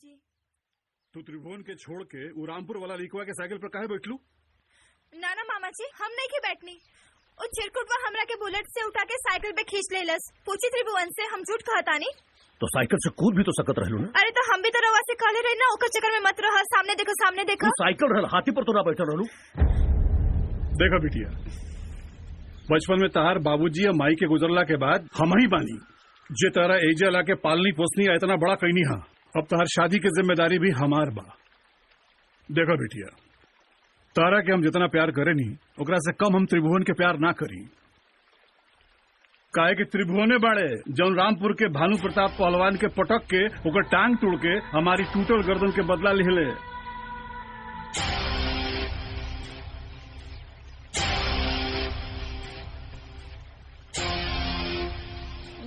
बाबूजी। तू त्रिभुवन के छोड़ के वो रामपुर वाला लिखवा के साइकिल पर काहे बैठलू? ना ना मामा जी, हम नहीं के बैठनी। वो चिरकुटवा हमरा के बुलेट से उठा के साइकिल पे खींच लेलस। पूछी त्रिभुवन से, हम झूठ कहता नहीं। तो साइकिल से कूद भी तो सकत रहलू ना। अरे तो हम भी तो रवा से कहले रहे ना, ओकर चक्कर में मत रह। सामने देखो सामने देखो। साइकिल रहल, हाथी पर तो ना बैठल रहलू। देखा बिटिया, बचपन में तहार बाबूजी या माई के गुजरला के बाद हम ही बानी जे तारा एजा ला के पालनी पोसनी इतना बड़ा कईनी हा। अब तहार शादी की जिम्मेदारी भी हमार बा। देखा बिटिया, तारा के हम जितना प्यार करे नी ओकरा से कम हम त्रिभुवन के प्यार ना करी। काहे कि त्रिभुवने बाड़े जौन रामपुर के भानु प्रताप पहलवान के पटक के ओकर टांग तोड़ के हमारी टूटल गर्दन के बदला लिहले।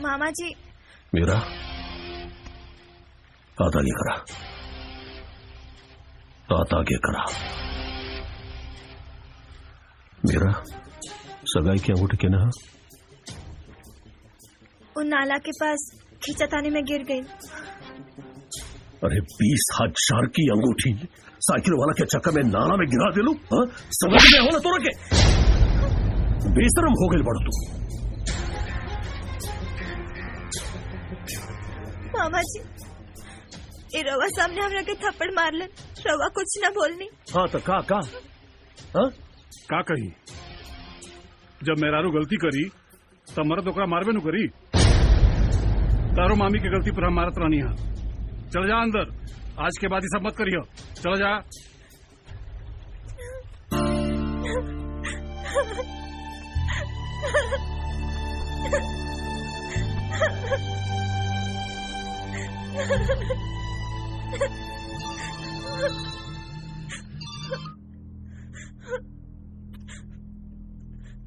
मामा जी मेरा हाथ आगे करा, हाथ आगे करा। मेरा सगाई की अंगूठी के ना उन नाला के पास खींचतानी में गिर गई। अरे 20,000 की अंगूठी साइकिल वाला के चक्कर में नाला में गिरा दिलू। समझ में हो ना तोरा के? बेशरम हो गई बड़ तू। मामा जी, ये रवा सामने हमरा के थप्पड़ मारलन, रवा कुछ ना बोलनी। हाँ तो का का कही? जब मेहरारू गलती करी तब मर्द ओकरा मारबे नु करी। तारो मामी की गलती पर हम मारत रहनी है। चल जा अंदर, आज के बाद ही सब मत करियो। चल जा।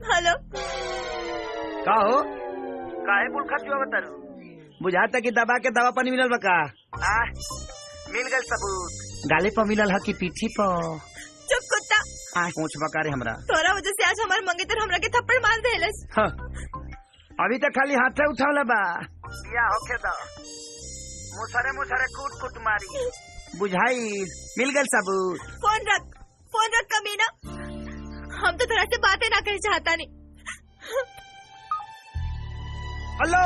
हेलो, का हो? काहे बुलखा क्यों बतारू? बुझाता कि दबा के दवा पानी मिलल बका। मिल गल सबूत। गाले पर मिलल है कि पीठी पर? चुप कुत्ता। पूछ बका रे हमरा। तोरा वजह से आज हमार मंगेतर हमरा के थप्पड़ मार देलस। हाँ। अभी तक खाली हाथे उठावला बा। बिया होखे द। मुसरे कूट कूट मारी। बुझाई मिल गल सबूत। फोन रख कमीना। हम तो तोरा से बातें ना करे चाहता नहीं। हेलो